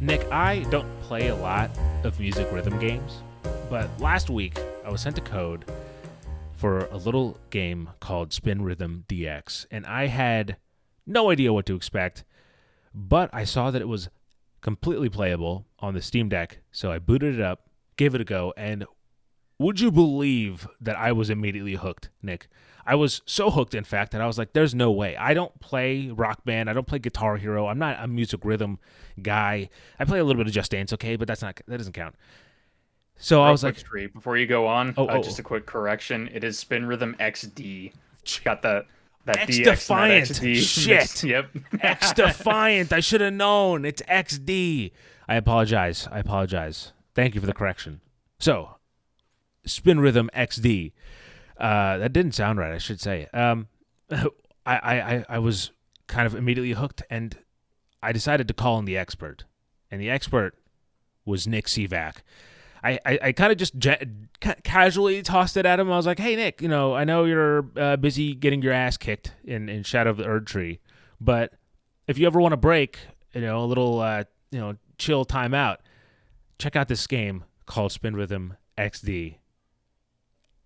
Nick, I don't play a lot of music rhythm games, but last week I was sent a code for a little game called Spin Rhythm DX, and I had no idea what to expect, but I saw that it was completely playable on the Steam Deck, so I booted it up, gave it a go, and would you believe that I was immediately hooked, Nick? I was so hooked, in fact, that I was like, there's no way. I don't play Rock Band. I don't play Guitar Hero. I'm not a music rhythm guy. I play a little bit of Just Dance, okay, but that doesn't count. So I was like, Street, before you go on, just oh. a quick correction. It is Spin Rhythm XD. Got that X DX and that Defiant. XD. Shit. Yep. X Defiant. I should have known. It's XD. I apologize. Thank you for the correction. So, Spin Rhythm XD. That didn't sound right, I should say. I was kind of immediately hooked, and I decided to call in the expert. And the expert was Nick Sivak. I kind of just casually tossed it at him. I was like, hey, Nick, I know you're busy getting your ass kicked in Shadow of the Erd Tree, but if you ever want to break, a little, chill time out, check out this game called Spin Rhythm XD.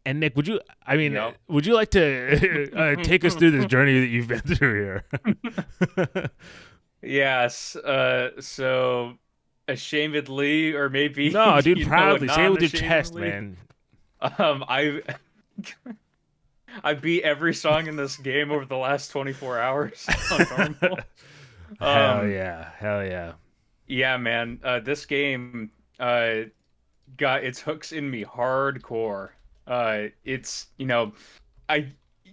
And Nick, would you like to take us through this journey that you've been through here? Yes. So ashamedly, or maybe No, dude, proudly say it with your chest, non-ashamedly, man. I beat every song in this game over the last 24 hours on normal. Hell yeah. Yeah, man. This game got its hooks in me hardcore. It's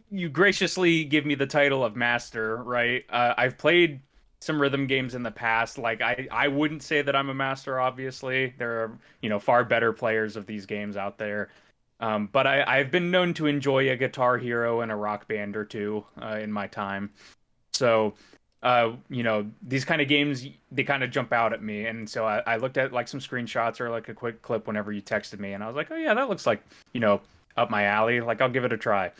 you graciously give me the title of master, right? I've played some rhythm games in the past. Like I wouldn't say that I'm a master. Obviously, there are far better players of these games out there. But I've been known to enjoy a Guitar Hero and a Rock Band or two in my time. So these kind of games, they kind of jump out at me. And so I looked at like some screenshots or like a quick clip whenever you texted me, and I was like, oh yeah, that looks like, up my alley. Like, I'll give it a try.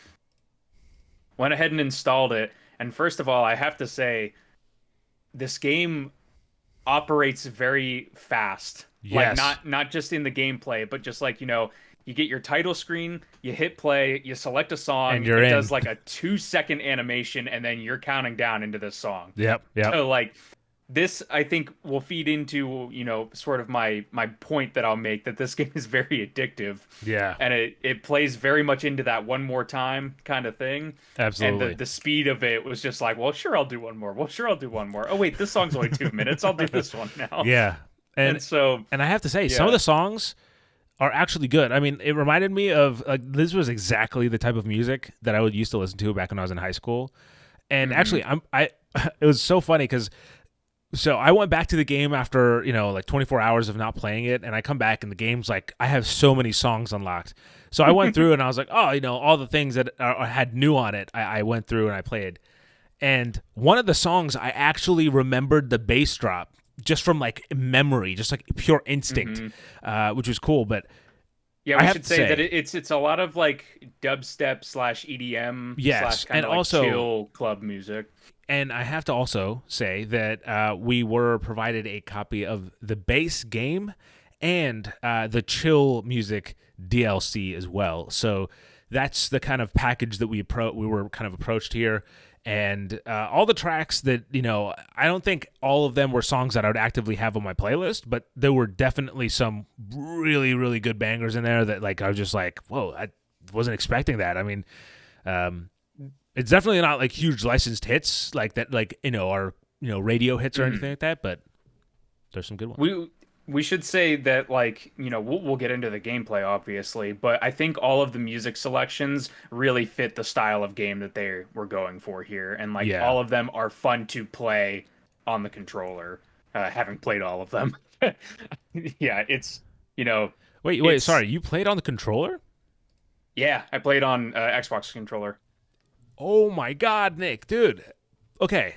Went ahead and installed it. And first of all, I have to say, this game operates very fast. Yes. Like, not just in the gameplay, but just like, you get your title screen, you hit play, you select a song, And you're it in. does like a 2-second animation, and then you're counting down into this song. Yep. So like, this I think will feed into, sort of my point that I'll make, that this game is very addictive. Yeah. And it plays very much into that one more time kind of thing. Absolutely. And the speed of it was just like, well, sure, I'll do one more. Well, sure, I'll do one more. Oh, wait, this song's only 2 minutes. I'll do this one now. Yeah. And so, and I have to say, yeah. some of the songs are actually good. I mean, it reminded me of, like, this was exactly the type of music that I would used to listen to back when I was in high school. And actually, it was so funny because, so I went back to the game after, like 24 hours of not playing it, and I come back and the game's like, I have so many songs unlocked. So I went through and I was like, oh, all the things that had new on it, I went through and I played. And one of the songs, I actually remembered the bass drop just from like memory, just like pure instinct, which was cool. But yeah, we should say that it's a lot of like dubstep / EDM yes, / kind of like also chill club music. And I have to also say that we were provided a copy of the base game and the chill music DLC as well. So that's the kind of package that we were kind of approached here. And all the tracks that, I don't think all of them were songs that I would actively have on my playlist, but there were definitely some really, really good bangers in there that, like, I was just like, whoa, I wasn't expecting that. I mean, it's definitely not like huge licensed hits like that, like, are, radio hits or anything like that, but there's some good ones. We should say that, like, we'll get into the gameplay, obviously, but I think all of the music selections really fit the style of game that they were going for here. And, like, all of them are fun to play on the controller, having played all of them. Yeah, it's, Wait, sorry, you played on the controller? Yeah, I played on Xbox controller. Oh my God, Nick, dude. Okay,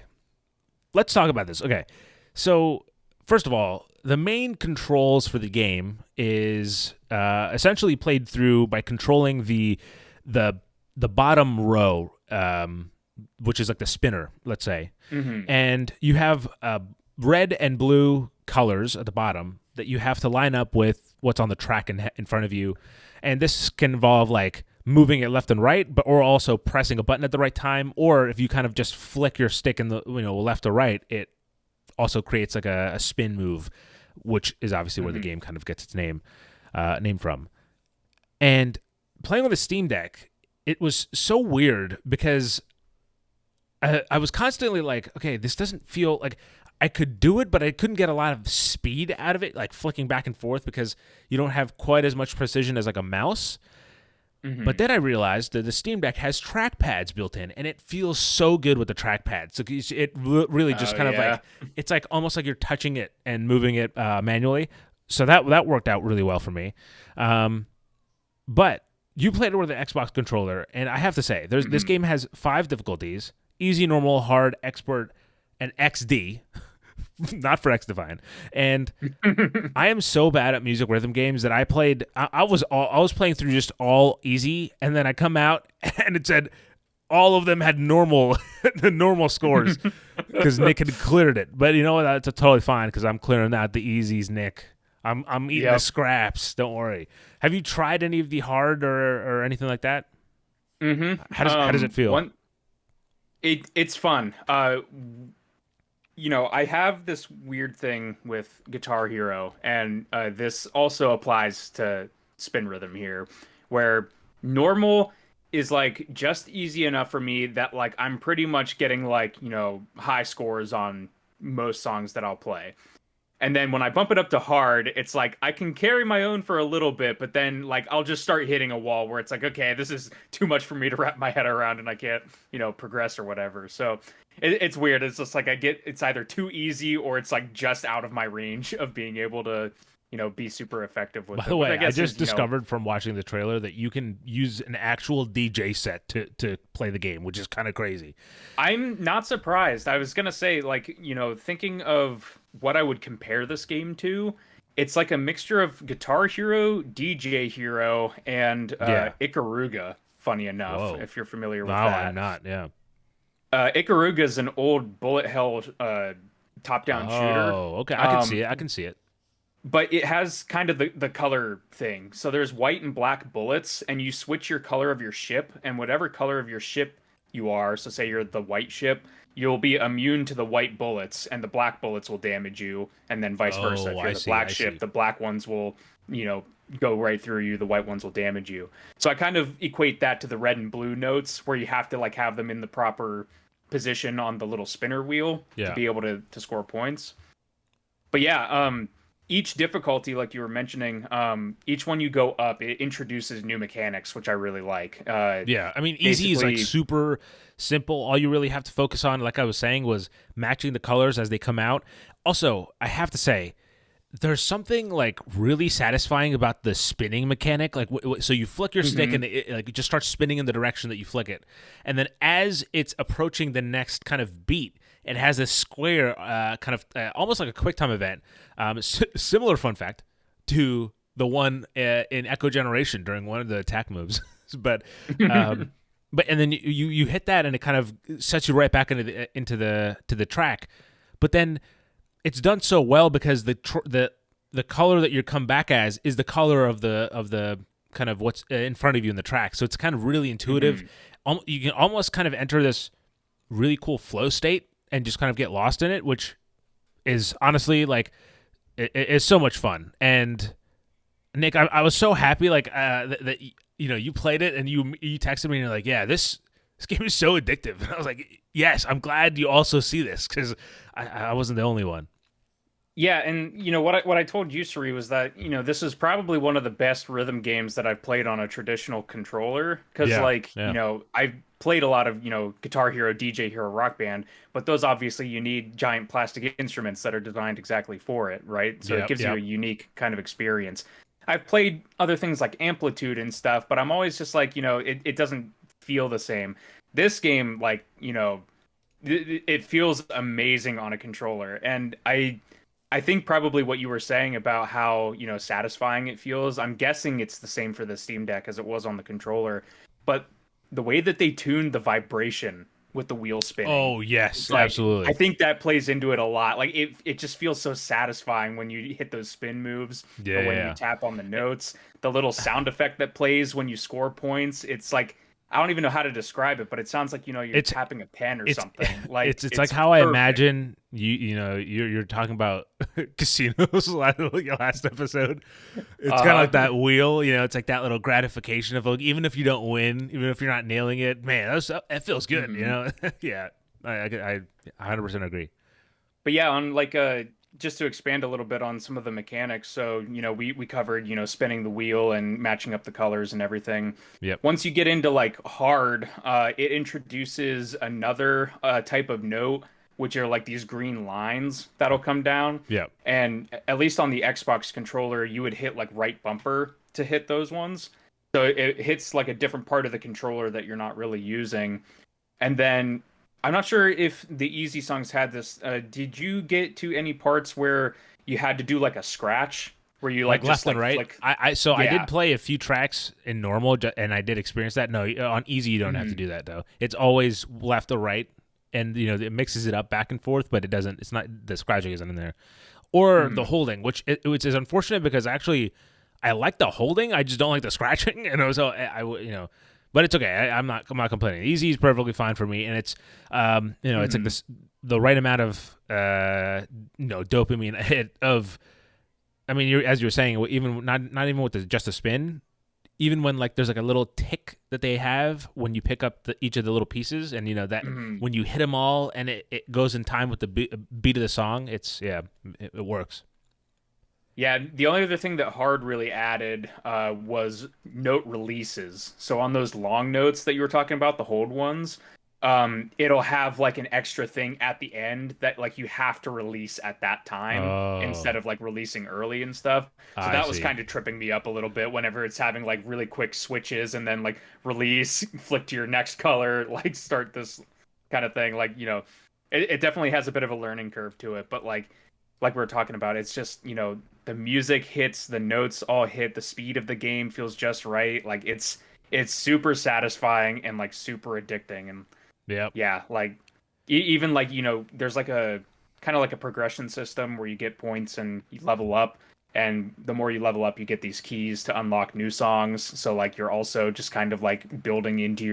let's talk about this. Okay, so first of all, the main controls for the game is essentially played through by controlling the bottom row, which is like the spinner, let's say, and you have red and blue colors at the bottom that you have to line up with what's on the track in front of you, and this can involve like moving it left and right, but or also pressing a button at the right time, or if you kind of just flick your stick in the left or right, it also creates like a spin move, which is obviously where the game kind of gets its name from. And playing with a Steam Deck, it was so weird because I was constantly like, okay, this doesn't feel like I could do it, but I couldn't get a lot of speed out of it, like flicking back and forth because you don't have quite as much precision as like a mouse. But then I realized that the Steam Deck has trackpads built in, and it feels so good with the trackpad. So it really just kind of like, it's like almost like you're touching it and moving it manually. So that worked out really well for me. But you played it with an Xbox controller, and I have to say, this game has 5 difficulties: easy, normal, hard, expert, and XD. Not for XDivine. And I am so bad at music rhythm games that I was playing through just all easy, and then I come out and it said all of them had normal the normal scores because Nick had cleared it. But you know what? That's totally fine because I'm clearing out the easies, Nick. I'm eating the scraps. Don't worry. Have you tried any of the hard or anything like that? How does it feel? It's fun. I have this weird thing with Guitar Hero, and this also applies to Spin Rhythm here, where normal is like just easy enough for me that like I'm pretty much getting like, high scores on most songs that I'll play. And then when I bump it up to hard, it's like I can carry my own for a little bit, but then like I'll just start hitting a wall where it's like, okay, this is too much for me to wrap my head around and I can't, progress or whatever. So it's weird. It's just like it's either too easy or it's like just out of my range of being able to, be super effective with it. By the way, I just discovered from watching the trailer that you can use an actual DJ set to play the game, which is kind of crazy. I'm not surprised. I was going to say, like, thinking of what I would compare this game to, it's like a mixture of Guitar Hero, DJ Hero, and Ikaruga, funny enough, if you're familiar with that. No, I'm not, yeah. Ikaruga is an old bullet hell top-down shooter. Oh, okay, I can see it. But it has kind of the color thing. So there's white and black bullets, and you switch your color of your ship, and whatever color of your ship you are, so say you're the white ship, you'll be immune to the white bullets, and the black bullets will damage you, and then vice versa. If you're the black ship, the black ones will, go right through you, the white ones will damage you. So I kind of equate that to the red and blue notes, where you have to like have them in the proper position on the little spinner wheel to be able to score points. But yeah, each difficulty, like you were mentioning, each one you go up, it introduces new mechanics, which I really like. I mean, easy is like super simple. All you really have to focus on, like I was saying, was matching the colors as they come out. Also, I have to say, there's something like really satisfying about the spinning mechanic. Like, so you flick your stick and it just starts spinning in the direction that you flick it, and then as it's approaching the next kind of beat, it has this square, kind of almost like a QuickTime event. Similar fun fact to the one in Echo Generation during one of the attack moves, but and then you hit that and it kind of sets you right back into the track, but then it's done so well because the color that you come back as is the color of the kind of what's in front of you in the track, so it's kind of really intuitive. You can almost kind of enter this really cool flow state and just kind of get lost in it, which is honestly like it's so much fun. And Nick, I was so happy like that you played it and you texted me and you're like, yeah, this game is so addictive. And I was like, yes, I'm glad you also see this because I wasn't the only one. Yeah, and what I told you, Suri, was that this is probably one of the best rhythm games that I've played on a traditional controller because I've played a lot of Guitar Hero, DJ Hero, Rock Band, but those obviously you need giant plastic instruments that are designed exactly for it, right? So it gives you a unique kind of experience. I've played other things like Amplitude and stuff, but I'm always just like it doesn't feel the same. This game, like it feels amazing on a controller, and I think probably what you were saying about how, satisfying it feels, I'm guessing it's the same for the Steam Deck as it was on the controller. But the way that they tuned the vibration with the wheel spinning. Oh yes, It's like, absolutely. I think that plays into it a lot. Like it just feels so satisfying when you hit those spin moves or when you Yeah. tap on the notes. The little sound effect that plays when you score points. It's like I don't even know how to describe it, but it sounds like you're It's tapping a pen or it's something. Like it's like it's how I perfect. imagine you're talking about casinos last episode. It's kind of like Uh-huh. that wheel, it's like that little gratification of like even if you don't win, even if you're not nailing it, man, that feels good, Mhm. yeah, I 100% agree. But yeah, on like just to expand a little bit on some of the mechanics. So, we covered, spinning the wheel and matching up the colors and everything. Yep. Once you get into like hard, it introduces another type of note, which are like these green lines that'll come down. Yep. And at least on the Xbox controller, you would hit like right bumper to hit those ones. So it hits like a different part of the controller that you're not really using. And then I'm not sure if the Easy Songs had this. Did you get to any parts where you had to do like a scratch, where you Like like just left and like right. flick? I did Yeah. play a few tracks in normal, and I did experience that. No, on easy you don't have to Mhm. do that though. It's always left or right, and it mixes it up back and forth, but it doesn't. It's not the scratching isn't in there, or the Mhm. holding, which is unfortunate because actually I like the holding, I just don't like the scratching, and so but it's okay. I'm not complaining. Easy is perfectly fine for me, and it's it's like Mhm. this the right amount of dopamine hit of. I mean, as you were saying, even not even with just the spin, even when like there's like a little tick that they have when you pick up each of the little pieces, and that Mhm. when you hit them all and it goes in time with the beat of the song, it works. Yeah, the only other thing that Hard really added was note releases. So on those long notes that you were talking about, the hold ones, it'll have like an extra thing at the end that like you have to release at that time instead Oh, of like releasing early and stuff. So I that was see. kind of tripping me up a little bit whenever it's having like really quick switches and then like release, flick to your next color, like start this kind of thing. Like, it definitely has a bit of a learning curve to it, but like we were talking about, it's just, the music hits, the notes all hit, the speed of the game feels just right. Like it's super satisfying and like super addicting. And Yep. yeah, like even like, there's like a kind of like a progression system where you get points and you level up. And the more you level up, you get these keys to unlock new songs. So like you're also just kind of like building into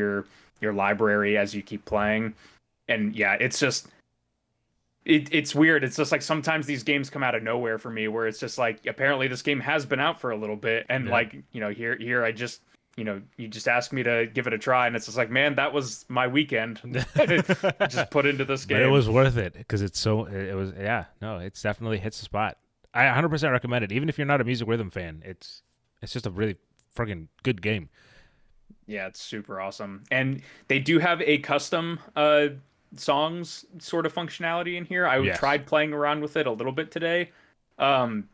your library as you keep playing. And yeah, it's just it's weird. It's just like sometimes these games come out of nowhere for me, where it's just like apparently this game has been out for a little bit, and Yep. like here I just you just asked me to give it a try, and it's just like man, that was my weekend. Just put into this But it game. was worth it because it was no, it's definitely hits the spot. I 100% recommend it, even if you're not a music rhythm fan. It's just a really friggin' good game. Yeah, it's super awesome, and they do have a custom songs sort of functionality in here. I Yes. tried playing around with it a little bit today. Um,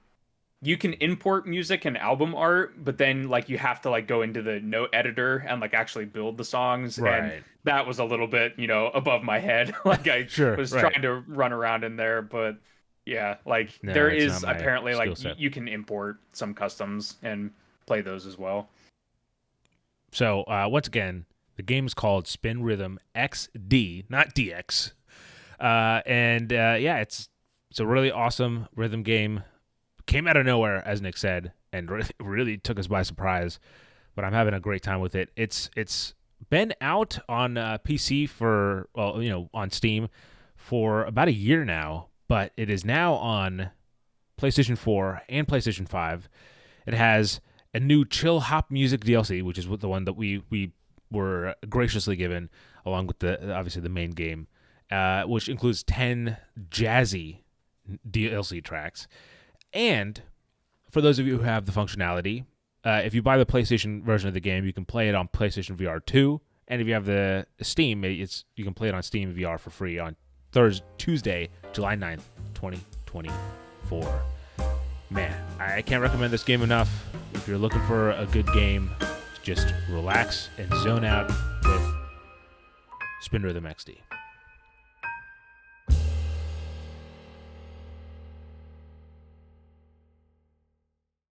you can import music and album art, but then like you have to like go into the note editor and like actually build the songs, and Right. that was a little bit, above my head. Like I Sure. was Right. trying to run around in there, but yeah, like No, there it's not is my apparently like skill set. you can import some customs and play those as well. So once again, the game is called Spin Rhythm XD, not DX. And yeah, it's a really awesome rhythm game. Came out of nowhere, as Nick said, and really took us by surprise. But I'm having a great time with it. It's been out on PC on Steam for about a year now, but it is now on PlayStation 4 and PlayStation 5. It has a new chill hop music DLC, which is the one that we were graciously given, along with the obviously the main game, which includes 10 jazzy DLC tracks. And for those of you who have the functionality, if you buy the PlayStation version of the game, you can play it on PlayStation VR 2. And if you have the Steam, you can play it on Steam VR for free on Tuesday, July 9th, 2024. Man, I can't recommend this game enough. If you're looking for a good game, just relax and zone out with Spin Rhythm XD.